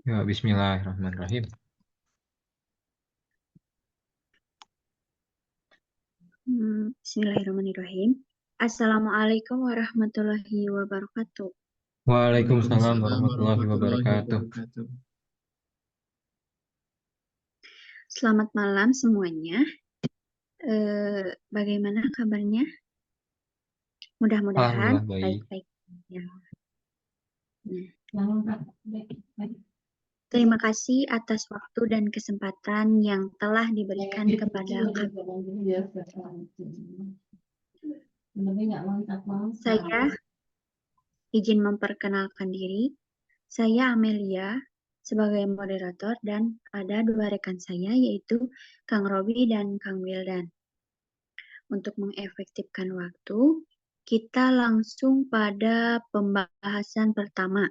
Ya, bismillahirrahmanirrahim. Bismillahirrahmanirrahim. Assalamualaikum warahmatullahi wabarakatuh. Waalaikumsalam Waalaikumsalam warahmatullahi warahmatullahi wabarakatuh. wabarakatuh. Selamat malam semuanya. Bagaimana kabarnya? Mudah-mudahan Alhamdulillah baik. baik-baik saja. Nah, terima kasih atas waktu dan kesempatan yang telah diberikan kepada kami. Saya izin memperkenalkan diri. Saya Amelia sebagai moderator dan ada dua rekan saya yaitu Kang Robi dan Kang Wildan. Untuk mengefektifkan waktu, kita langsung pada pembahasan pertama.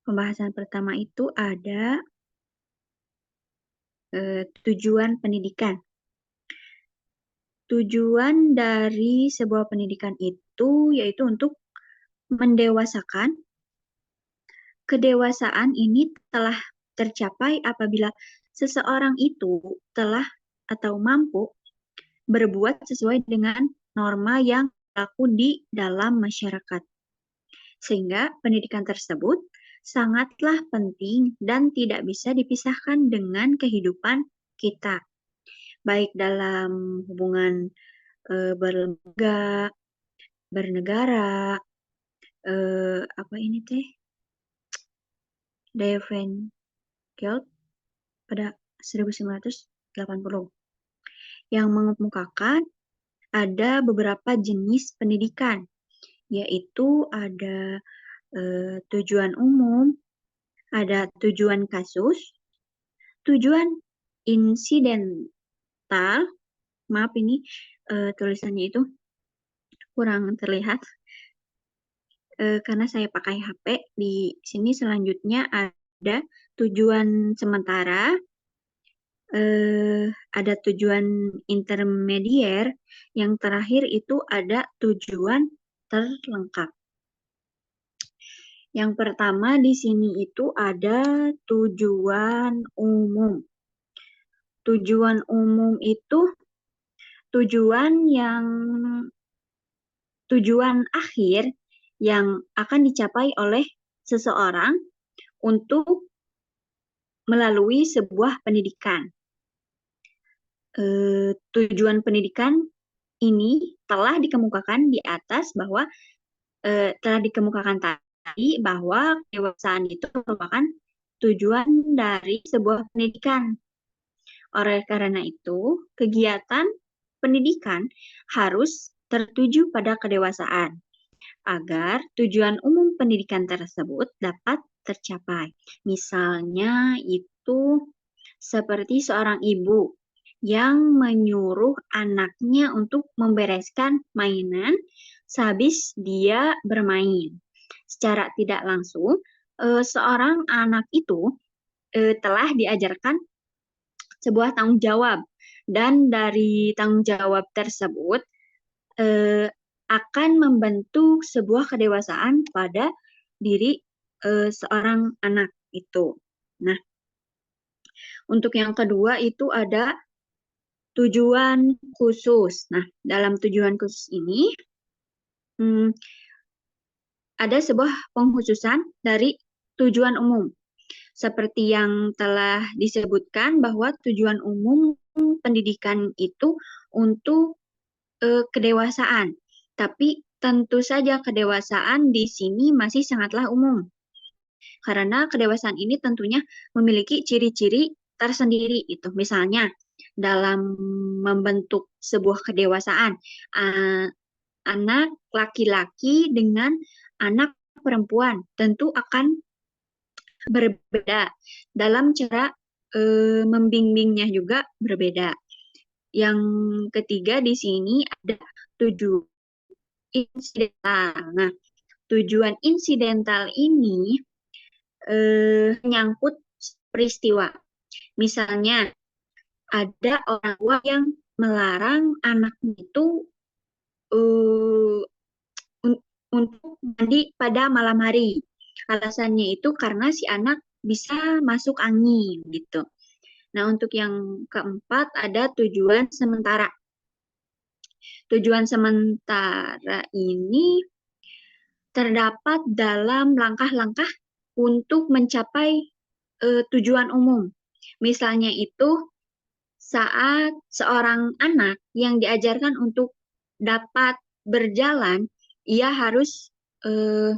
Pembahasan pertama itu ada tujuan pendidikan. Tujuan dari sebuah pendidikan itu yaitu untuk mendewasakan. Kedewasaan ini telah tercapai apabila seseorang itu telah atau mampu berbuat sesuai dengan norma yang berlaku di dalam masyarakat. Sehingga pendidikan tersebut sangatlah penting dan tidak bisa dipisahkan dengan kehidupan kita. Baik dalam hubungan berlembaga, bernegara, apa ini teh? Devin Geld pada 1980 yang mengemukakan ada beberapa jenis pendidikan, yaitu ada tujuan umum, ada tujuan kasus, tujuan insidental, maaf ini tulisannya itu kurang terlihat karena saya pakai HP. Di sini selanjutnya ada tujuan sementara, ada tujuan intermedier, yang terakhir itu ada tujuan terlengkap. Yang pertama di sini itu ada tujuan umum. Tujuan umum itu tujuan akhir yang akan dicapai oleh seseorang untuk melalui sebuah pendidikan. Tujuan pendidikan ini telah dikemukakan di atas bahwa telah dikemukakan tadi bahwa kedewasaan itu merupakan tujuan dari sebuah pendidikan. Oleh karena itu, kegiatan pendidikan harus tertuju pada kedewasaan agar tujuan umum pendidikan tersebut dapat tercapai. Misalnya itu seperti seorang ibu yang menyuruh anaknya untuk membereskan mainan sehabis dia bermain. Secara tidak langsung, seorang anak itu telah diajarkan sebuah tanggung jawab, dan dari tanggung jawab tersebut akan membentuk sebuah kedewasaan pada diri seorang anak itu. Nah, untuk yang kedua itu ada tujuan khusus. Nah, dalam tujuan khusus ini ada sebuah pengkhususan dari tujuan umum. Seperti yang telah disebutkan bahwa tujuan umum pendidikan itu untuk kedewasaan. Tapi tentu saja kedewasaan di sini masih sangatlah umum. Karena kedewasaan ini tentunya memiliki ciri-ciri tersendiri itu. Misalnya dalam membentuk sebuah kedewasaan, anak laki-laki dengan anak perempuan tentu akan berbeda. Dalam cara membimbingnya juga berbeda. Yang ketiga di sini ada tujuan insidental. Nah, tujuan insidental ini menyangkut peristiwa. Misalnya, ada orang tua yang melarang anaknya itu untuk mandi pada malam hari. Alasannya itu karena si anak bisa masuk angin gitu. Nah, untuk yang keempat ada tujuan sementara. Tujuan sementara ini terdapat dalam langkah-langkah untuk mencapai tujuan umum. Misalnya itu saat seorang anak yang diajarkan untuk dapat berjalan, ia harus eh,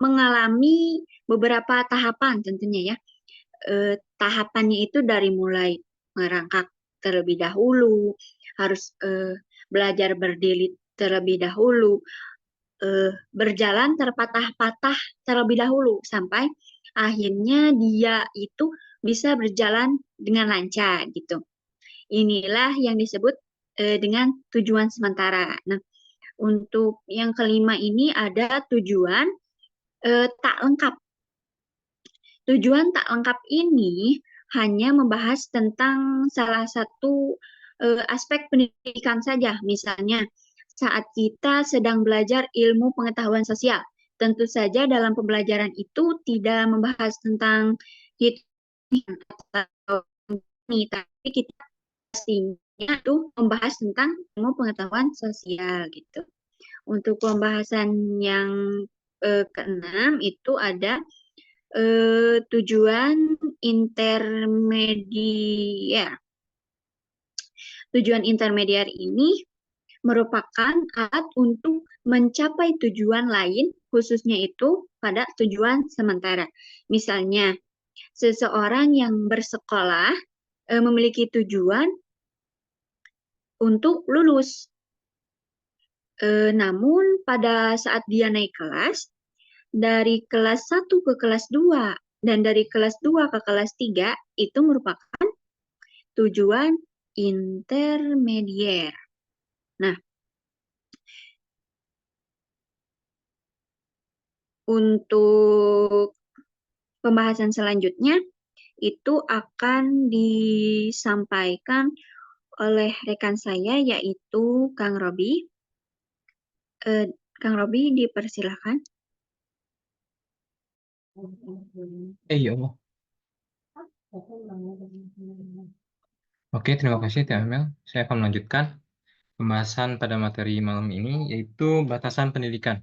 mengalami beberapa tahapan tentunya ya. Tahapannya itu dari mulai merangkak terlebih dahulu, harus belajar berdiri terlebih dahulu, berjalan terpatah-patah terlebih dahulu sampai akhirnya dia itu bisa berjalan dengan lancar gitu. Inilah yang disebut dengan tujuan sementara. Nah, untuk yang kelima ini ada tujuan tak lengkap. Tujuan tak lengkap ini hanya membahas tentang salah satu aspek pendidikan saja. Misalnya, saat kita sedang belajar ilmu pengetahuan sosial, tentu saja dalam pembelajaran itu tidak membahas tentang hitung atau ini, tapi kita pastinya itu membahas tentang ilmu pengetahuan sosial gitu. Untuk pembahasan yang keenam itu ada tujuan intermedier. Tujuan intermedier ini merupakan alat untuk mencapai tujuan lain, khususnya itu pada tujuan sementara. Misalnya, seseorang yang bersekolah memiliki tujuan untuk lulus. Namun pada saat dia naik kelas, dari kelas 1 ke kelas 2 dan dari kelas 2 ke kelas 3 itu merupakan tujuan intermedier. Nah, untuk pembahasan selanjutnya itu akan disampaikan oleh rekan saya yaitu Kang Robi. Kang Robi dipersilahkan. Ya Allah. Oke, terima kasih Teh Amel. Saya akan melanjutkan pembahasan pada materi malam ini, yaitu batasan pendidikan.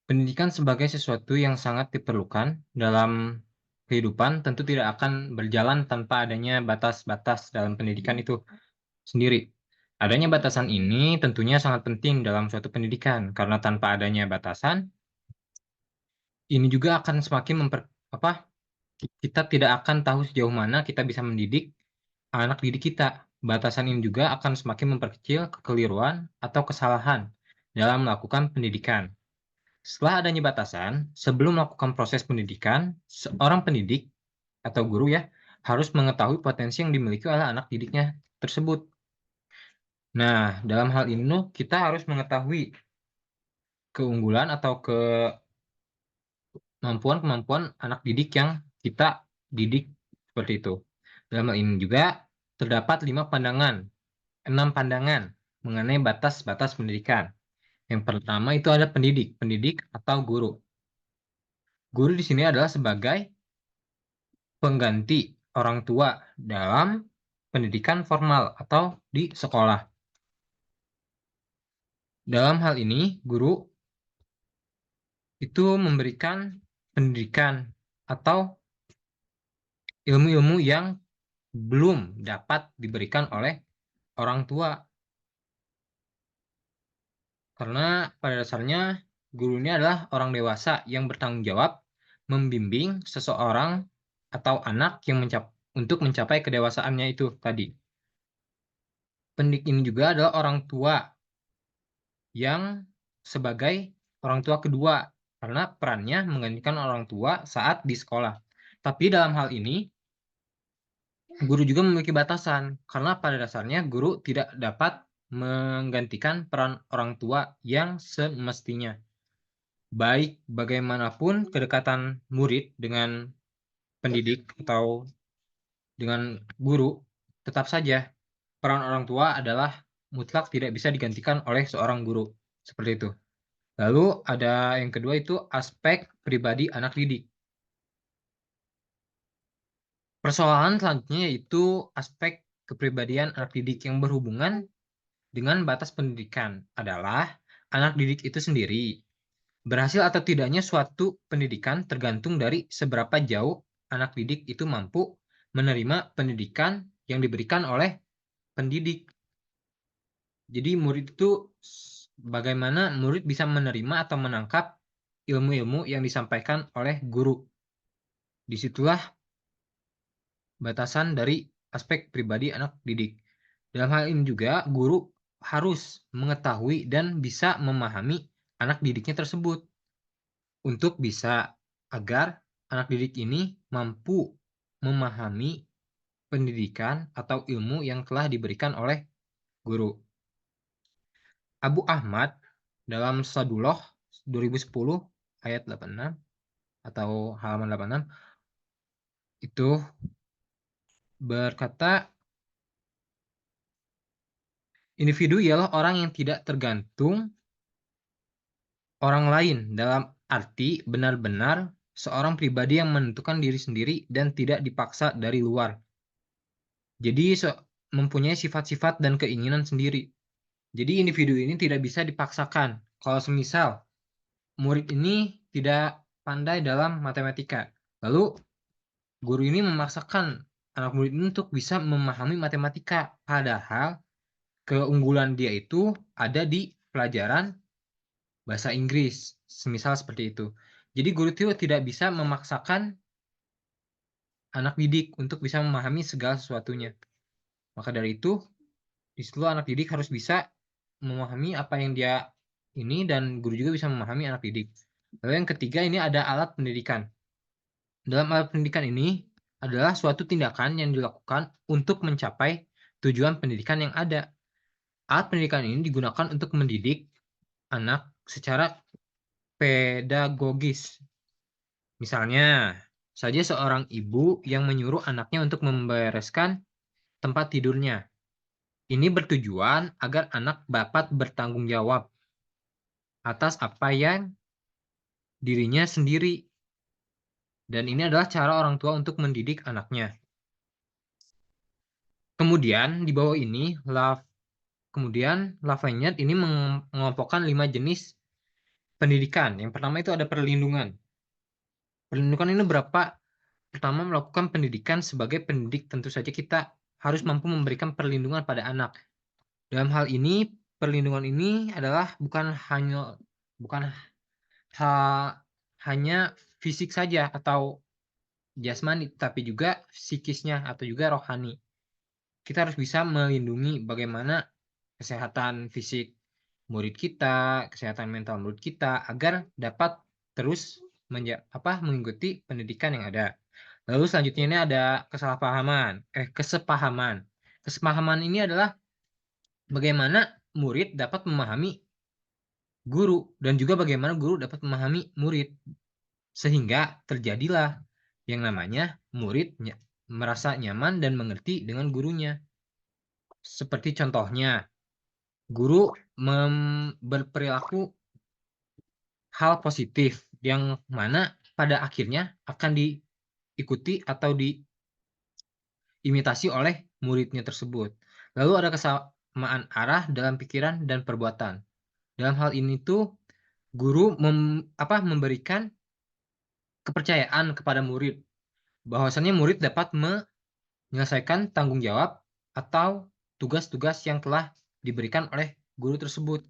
Pendidikan sebagai sesuatu yang sangat diperlukan dalam kehidupan tentu tidak akan berjalan tanpa adanya batas-batas dalam pendidikan itu sendiri. Adanya batasan ini tentunya sangat penting dalam suatu pendidikan, karena tanpa adanya batasan, ini juga akan semakin kita tidak akan tahu sejauh mana kita bisa mendidik anak didik kita. Batasan ini juga akan semakin memperkecil kekeliruan atau kesalahan dalam melakukan pendidikan. Setelah adanya batasan, sebelum melakukan proses pendidikan, seorang pendidik atau guru ya harus mengetahui potensi yang dimiliki oleh anak didiknya tersebut. Nah, dalam hal ini kita harus mengetahui keunggulan atau kemampuan anak didik yang kita didik seperti itu. Dalam hal ini juga terdapat 6 pandangan mengenai batas-batas pendidikan. Yang pertama itu ada pendidik atau guru. Guru di sini adalah sebagai pengganti orang tua dalam pendidikan formal atau di sekolah. Dalam hal ini, guru itu memberikan pendidikan atau ilmu-ilmu yang belum dapat diberikan oleh orang tua. Karena pada dasarnya guru ini adalah orang dewasa yang bertanggung jawab membimbing seseorang atau anak yang untuk mencapai kedewasaannya itu tadi. Pendidik ini juga adalah orang tua yang sebagai orang tua kedua, karena perannya menggantikan orang tua saat di sekolah. Tapi dalam hal ini, guru juga memiliki batasan, karena pada dasarnya guru tidak dapat menggantikan peran orang tua yang semestinya. Baik bagaimanapun kedekatan murid dengan pendidik atau dengan guru, tetap saja peran orang tua adalah mutlak tidak bisa digantikan oleh seorang guru. Seperti itu. Lalu ada yang kedua itu aspek pribadi anak didik. Persoalan selanjutnya yaitu aspek kepribadian anak didik yang berhubungan dengan batas pendidikan adalah anak didik itu sendiri. Berhasil atau tidaknya suatu pendidikan tergantung dari seberapa jauh anak didik itu mampu menerima pendidikan yang diberikan oleh pendidik. Jadi murid itu bagaimana murid bisa menerima atau menangkap ilmu-ilmu yang disampaikan oleh guru. Disitulah batasan dari aspek pribadi anak didik. Dalam hal ini juga guru harus mengetahui dan bisa memahami anak didiknya tersebut untuk bisa agar anak didik ini mampu memahami pendidikan atau ilmu yang telah diberikan oleh guru. Abu Ahmad dalam Sadullah 2010 ayat 86 atau halaman 86 itu berkata, individu ialah orang yang tidak tergantung orang lain dalam arti benar-benar seorang pribadi yang menentukan diri sendiri dan tidak dipaksa dari luar. Jadi mempunyai sifat-sifat dan keinginan sendiri. Jadi individu ini tidak bisa dipaksakan. Kalau semisal murid ini tidak pandai dalam matematika, lalu guru ini memaksakan anak murid ini untuk bisa memahami matematika, padahal keunggulan dia itu ada di pelajaran bahasa Inggris, semisal seperti itu. Jadi guru itu tidak bisa memaksakan anak didik untuk bisa memahami segala sesuatunya. Maka dari itu, di situ anak didik harus bisa memahami apa yang dia ini dan guru juga bisa memahami anak didik. Lalu yang ketiga ini ada alat pendidikan. Dalam alat pendidikan ini adalah suatu tindakan yang dilakukan untuk mencapai tujuan pendidikan yang ada. Alat pendidikan ini digunakan untuk mendidik anak secara pedagogis. Misalnya saja seorang ibu yang menyuruh anaknya untuk membereskan tempat tidurnya. Ini bertujuan agar anak dapat bertanggung jawab atas apa yang dirinya sendiri. Dan ini adalah cara orang tua untuk mendidik anaknya. Kemudian di bawah ini, Lafayette ini mengelompokkan 5 jenis pendidikan. Yang pertama itu ada perlindungan. Perlindungan ini berapa? Pertama, melakukan pendidikan sebagai pendidik tentu saja kita harus mampu memberikan perlindungan pada anak. Dalam hal ini, perlindungan ini adalah bukan hanya fisik saja atau jasmani, tapi juga psikisnya atau juga rohani. Kita harus bisa melindungi bagaimana kesehatan fisik murid kita, kesehatan mental murid kita agar dapat terus mengikuti pendidikan yang ada. Lalu selanjutnya ini ada kesepahaman. Kesepahaman ini adalah bagaimana murid dapat memahami guru dan juga bagaimana guru dapat memahami murid sehingga terjadilah yang namanya murid merasa nyaman dan mengerti dengan gurunya. Seperti contohnya, guru berperilaku hal positif yang mana pada akhirnya akan diikuti atau diimitasi oleh muridnya tersebut. Lalu ada kesamaan arah dalam pikiran dan perbuatan. Dalam hal ini tuh guru memberikan kepercayaan kepada murid bahwasannya murid dapat menyelesaikan tanggung jawab atau tugas-tugas yang telah diberikan oleh guru tersebut.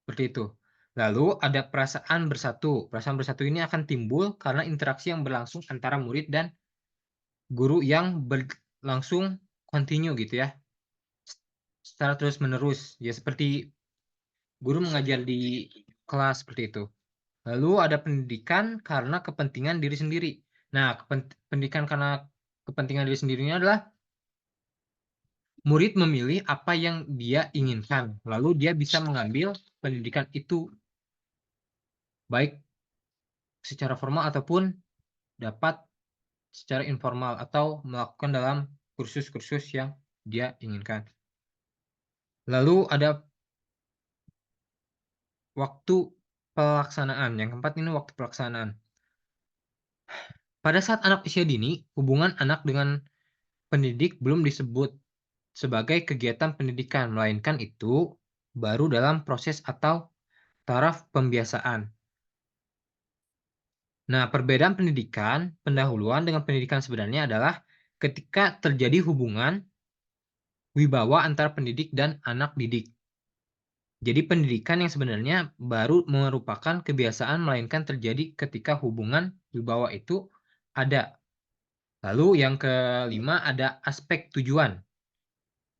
Seperti itu. Lalu ada perasaan bersatu. Perasaan bersatu ini akan timbul karena interaksi yang berlangsung antara murid dan guru yang berlangsung kontinu gitu ya. Secara terus-menerus. Ya seperti guru mengajar di kelas seperti itu. Lalu ada pendidikan karena kepentingan diri sendiri. Nah, pendidikan karena kepentingan diri sendirinya adalah murid memilih apa yang dia inginkan. Lalu dia bisa mengambil pendidikan itu baik secara formal ataupun dapat secara informal atau melakukan dalam kursus-kursus yang dia inginkan. Lalu ada waktu pelaksanaan. Yang keempat ini waktu pelaksanaan. Pada saat anak usia dini, hubungan anak dengan pendidik belum disebut sebagai kegiatan pendidikan, melainkan itu baru dalam proses atau taraf pembiasaan. Nah, perbedaan pendidikan pendahuluan dengan pendidikan sebenarnya adalah ketika terjadi hubungan wibawa antara pendidik dan anak didik. Jadi pendidikan yang sebenarnya baru merupakan kebiasaan melainkan terjadi ketika hubungan wibawa itu ada. Lalu yang kelima ada aspek tujuan.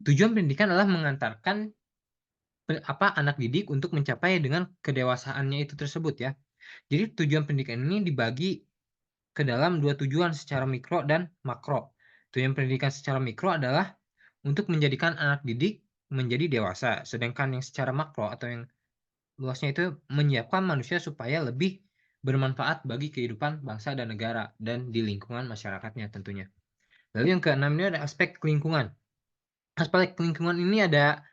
Tujuan pendidikan adalah mengantarkan anak didik untuk mencapai dengan kedewasaannya itu tersebut ya. Jadi tujuan pendidikan ini dibagi ke dalam dua tujuan secara mikro dan makro. Tujuan pendidikan secara mikro adalah untuk menjadikan anak didik menjadi dewasa, sedangkan yang secara makro atau yang luasnya itu menyiapkan manusia supaya lebih bermanfaat bagi kehidupan bangsa dan negara dan di lingkungan masyarakatnya tentunya. Lalu yang keenam ini ada aspek lingkungan. Aspek lingkungan ini ada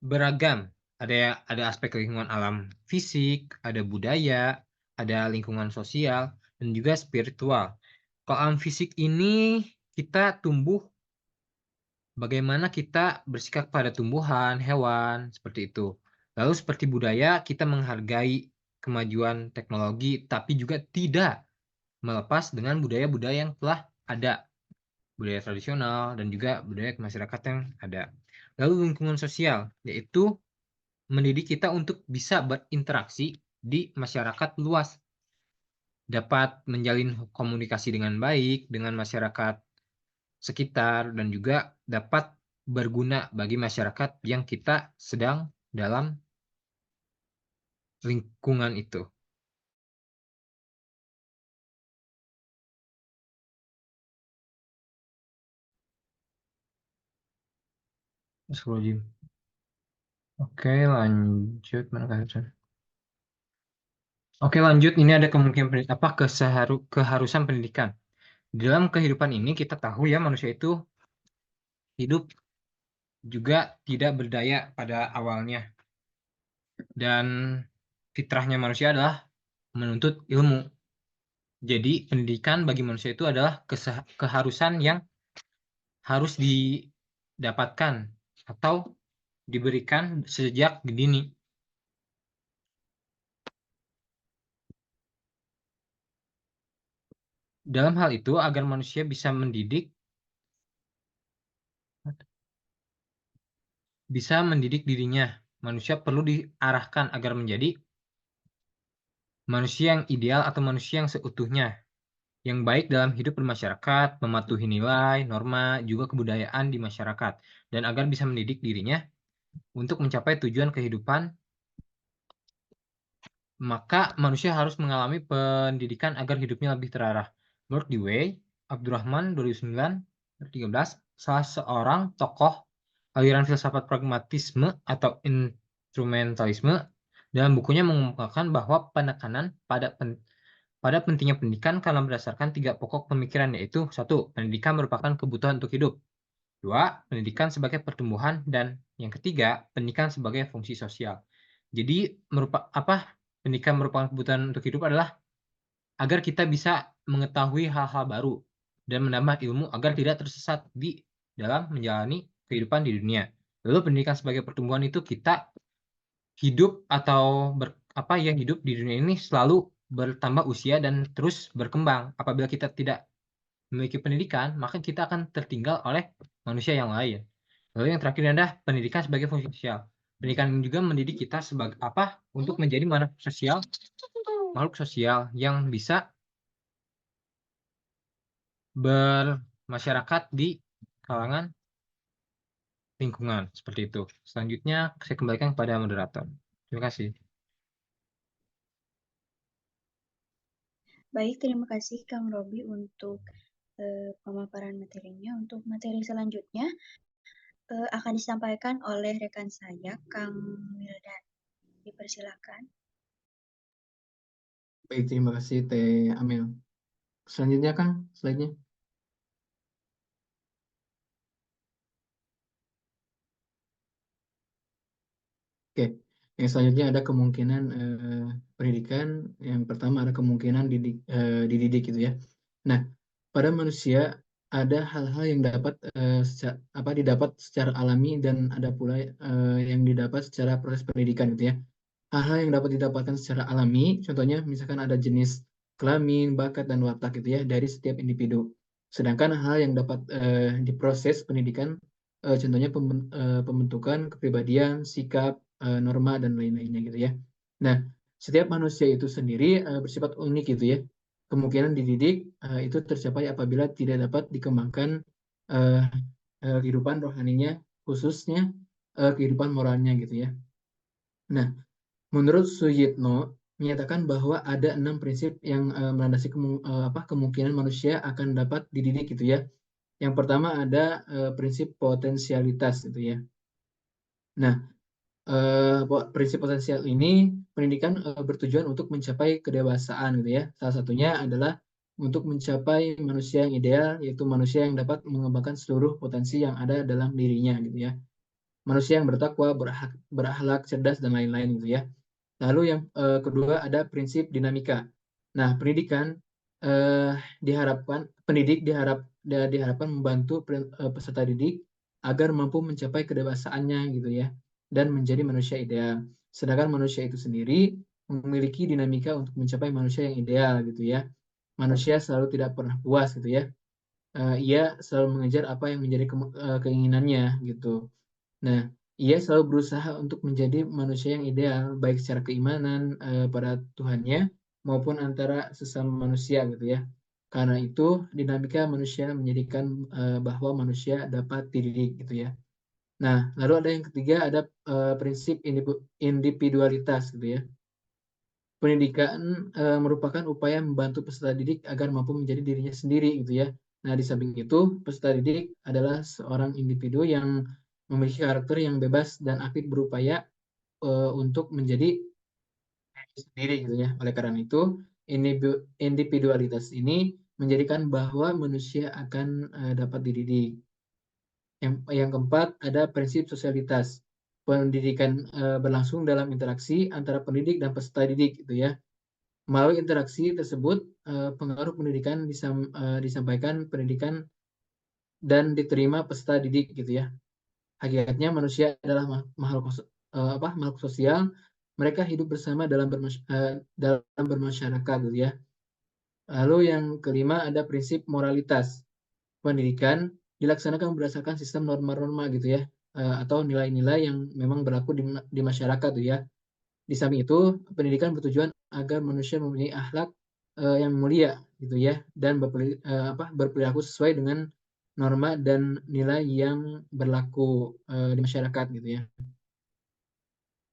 beragam. Ada aspek lingkungan alam fisik, ada budaya, ada lingkungan sosial, dan juga spiritual. Kalau alam fisik ini kita tumbuh bagaimana kita bersikap pada tumbuhan, hewan, seperti itu. Lalu seperti budaya, kita menghargai kemajuan teknologi, tapi juga tidak melepas dengan budaya-budaya yang telah ada, budaya tradisional dan juga budaya masyarakat yang ada. Lalu lingkungan sosial, yaitu mendidik kita untuk bisa berinteraksi di masyarakat luas, dapat menjalin komunikasi dengan baik dengan masyarakat sekitar dan juga dapat berguna bagi masyarakat yang kita sedang dalam lingkungan itu. Astagfirullahaladzim. Oke, lanjut. Mana keharusan? Oke, lanjut. Ini ada kemungkinan keharusan pendidikan. Di dalam kehidupan ini kita tahu ya manusia itu hidup juga tidak berdaya pada awalnya. Dan fitrahnya manusia adalah menuntut ilmu. Jadi pendidikan bagi manusia itu adalah keharusan yang harus didapatkan atau diberikan sejak dini. Dalam hal itu, agar manusia bisa mendidik dirinya, manusia perlu diarahkan agar menjadi manusia yang ideal atau manusia yang seutuhnya, yang baik dalam hidup bermasyarakat, mematuhi nilai, norma, juga kebudayaan di masyarakat, dan agar bisa mendidik dirinya untuk mencapai tujuan kehidupan, maka manusia harus mengalami pendidikan agar hidupnya lebih terarah. Menurut Dewey, Abdurrahman 2009-13, salah seorang tokoh aliran filsafat pragmatisme atau instrumentalisme, dalam bukunya mengungkapkan bahwa penekanan pada pentingnya pendidikan karena berdasarkan tiga pokok pemikiran, yaitu satu, pendidikan merupakan kebutuhan untuk hidup. Dua, pendidikan sebagai pertumbuhan, dan yang ketiga, pendidikan sebagai fungsi sosial. Jadi pendidikan merupakan kebutuhan untuk hidup adalah agar kita bisa mengetahui hal-hal baru dan menambah ilmu agar tidak tersesat di dalam menjalani kehidupan di dunia. Lalu pendidikan sebagai pertumbuhan itu kita hidup atau hidup di dunia ini selalu bertambah usia dan terus berkembang. Apabila kita tidak memiliki pendidikan, maka kita akan tertinggal oleh manusia yang lain. Lalu yang terakhir adalah pendidikan sebagai fungsi sosial. Pendidikan juga mendidik kita sebagai untuk menjadi makhluk sosial yang bisa bermasyarakat di kalangan lingkungan seperti itu. Selanjutnya saya kembalikan kepada moderator. Terima kasih. Baik, terima kasih Kang Robi untuk pemaparan materinya. Untuk materi selanjutnya akan disampaikan oleh rekan saya, Kang Wildan. Dipersilakan. Baik, terima kasih Teh Amel. Selanjutnya Kang, slide-nya. Oke, Yang selanjutnya ada kemungkinan pendidikan. Yang pertama ada kemungkinan dididik gitu ya. Nah, pada manusia ada hal-hal yang dapat didapat secara alami dan ada pula yang didapat secara proses pendidikan gitu ya. Hal-hal yang dapat didapatkan secara alami, contohnya misalkan ada jenis kelamin, bakat, dan watak gitu ya dari setiap individu. Sedangkan hal yang dapat diproses pendidikan, contohnya pembentukan kepribadian, sikap, norma, dan lain-lainnya gitu ya. Nah, setiap manusia itu sendiri bersifat unik gitu ya. Kemungkinan dididik itu tercapai apabila tidak dapat dikembangkan uh, kehidupan rohaninya, khususnya kehidupan moralnya gitu ya. Nah, menurut Suyitno menyatakan bahwa ada 6 prinsip yang melandasi kemungkinan manusia akan dapat dididik gitu ya. Yang pertama ada prinsip potensialitas gitu ya. Nah, prinsip potensial ini pendidikan bertujuan untuk mencapai kedewasaan gitu ya. Salah satunya adalah untuk mencapai manusia yang ideal, yaitu manusia yang dapat mengembangkan seluruh potensi yang ada dalam dirinya gitu ya. Manusia yang bertakwa, berakhlak, cerdas, dan lain-lain gitu ya. Lalu yang kedua ada prinsip dinamika. Nah, eh, diharapkan membantu peserta didik agar mampu mencapai kedewasaannya gitu ya dan menjadi manusia ideal. Sedangkan manusia itu sendiri memiliki dinamika untuk mencapai manusia yang ideal gitu ya. Manusia selalu tidak pernah puas gitu ya. Ia selalu mengejar apa yang menjadi keinginannya gitu. Nah, ia selalu berusaha untuk menjadi manusia yang ideal, baik secara keimanan pada Tuhannya maupun antara sesama manusia gitu ya. Karena itu, dinamika manusia menjadikan bahwa manusia dapat dididik gitu ya. Nah, lalu ada yang ketiga, ada prinsip individualitas gitu ya. Pendidikan merupakan upaya membantu peserta didik agar mampu menjadi dirinya sendiri gitu ya. Nah, di samping itu, peserta didik adalah seorang individu yang memiliki karakter yang bebas dan aktif berupaya untuk menjadi diri sendiri gitu ya. Oleh karena itu, individualitas ini menjadikan bahwa manusia akan dapat dididik. Yang keempat ada prinsip sosialitas. Pendidikan berlangsung dalam interaksi antara pendidik dan peserta didik gitu ya. Melalui interaksi tersebut, pengaruh pendidikan disampaikan pendidikan dan diterima peserta didik gitu ya. Hakikatnya manusia adalah makhluk sosial. Mereka hidup bersama dalam bermasyarakat gitu ya. Lalu yang kelima ada prinsip moralitas. Pendidikan dilaksanakan berdasarkan sistem norma-norma gitu ya, atau nilai-nilai yang memang berlaku di masyarakat gitu ya. Di samping itu, pendidikan bertujuan agar manusia mempunyai akhlak yang mulia gitu ya dan berperilaku sesuai dengan norma dan nilai yang berlaku di masyarakat gitu ya.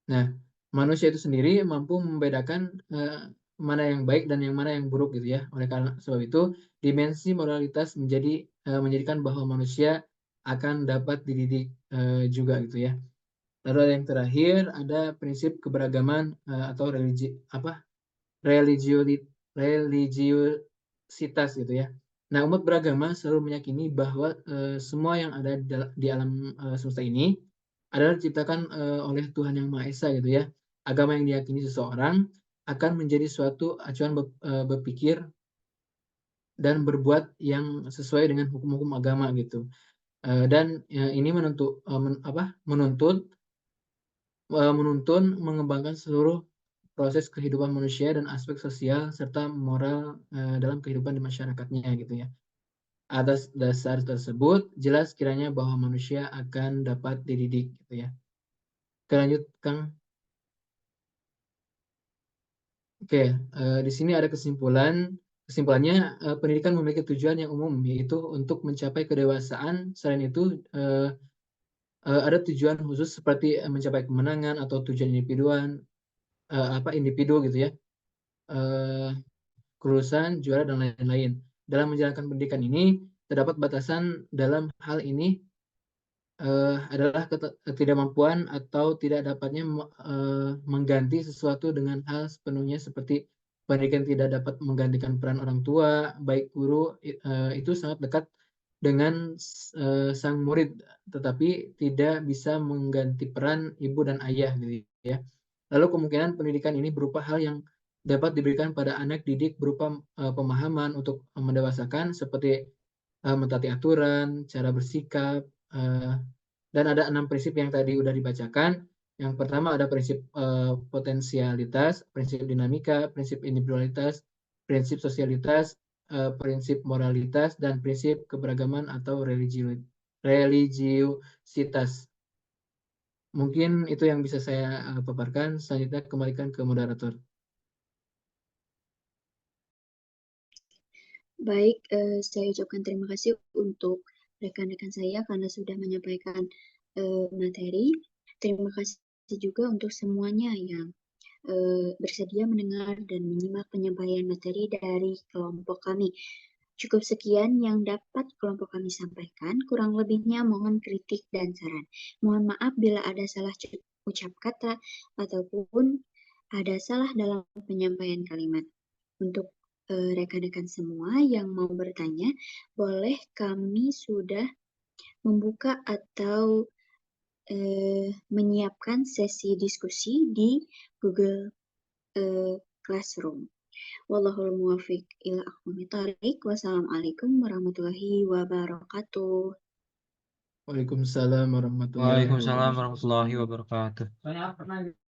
Nah, manusia itu sendiri mampu membedakan mana yang baik dan yang mana yang buruk gitu ya. Oleh karena sebab itu, dimensi moralitas menjadikan bahwa manusia akan dapat dididik juga gitu ya. Lalu ada yang terakhir ada prinsip keberagaman atau religiositas gitu ya. Nah, umat beragama selalu meyakini bahwa semua yang ada di alam semesta ini adalah diciptakan oleh Tuhan Yang Maha Esa gitu ya. Agama yang diyakini seseorang akan menjadi suatu acuan berpikir dan berbuat yang sesuai dengan hukum-hukum agama gitu. Dan ini menuntun mengembangkan seluruh proses kehidupan manusia dan aspek sosial serta moral dalam kehidupan di masyarakatnya gitu ya. Atas dasar tersebut, jelas kiranya bahwa manusia akan dapat dididik gitu ya. Oke, lanjut Kang. Oke, di sini ada kesimpulan. Kesimpulannya, pendidikan memiliki tujuan yang umum, yaitu untuk mencapai kedewasaan. Selain itu, ada tujuan khusus seperti mencapai kemenangan atau tujuan individu gitu ya. Eh, Kelulusan, juara, dan lain-lain. Dalam menjalankan pendidikan ini, terdapat batasan dalam hal ini adalah ketidakmampuan atau tidak dapatnya mengganti sesuatu dengan hal sepenuhnya seperti pendidikan tidak dapat menggantikan peran orang tua, baik guru itu sangat dekat dengan sang murid, tetapi tidak bisa mengganti peran ibu dan ayah gitu ya. Lalu kemungkinan pendidikan ini berupa hal yang dapat diberikan pada anak didik berupa pemahaman untuk mendewasakan seperti mentaati aturan, cara bersikap, dan ada 6 prinsip yang tadi udah dibacakan. Yang pertama ada prinsip potensialitas, prinsip dinamika, prinsip individualitas, prinsip sosialitas, prinsip moralitas, dan prinsip keberagaman atau religiusitas. Mungkin itu yang bisa saya paparkan. Selanjutnya kembalikan ke moderator. Baik, saya ucapkan terima kasih untuk rekan-rekan saya karena sudah menyampaikan materi. Terima kasih juga untuk semuanya yang bersedia mendengar dan menyimak penyampaian materi dari kelompok kami. Cukup sekian yang dapat kelompok kami sampaikan. Kurang lebihnya mohon kritik dan saran. Mohon maaf bila ada salah ucap kata ataupun ada salah dalam penyampaian kalimat. Untuk rekan-rekan semua yang mau bertanya, boleh kami sudah membuka atau menyiapkan sesi diskusi di Google Classroom. Wallahul muwafiq ila aqwamit thoriq. Wassalamualaikum warahmatullahi wabarakatuh. Waalaikumsalam warahmatullahi Waalaikumsalam wabarakatuh. warahmatullahi wabarakatuh.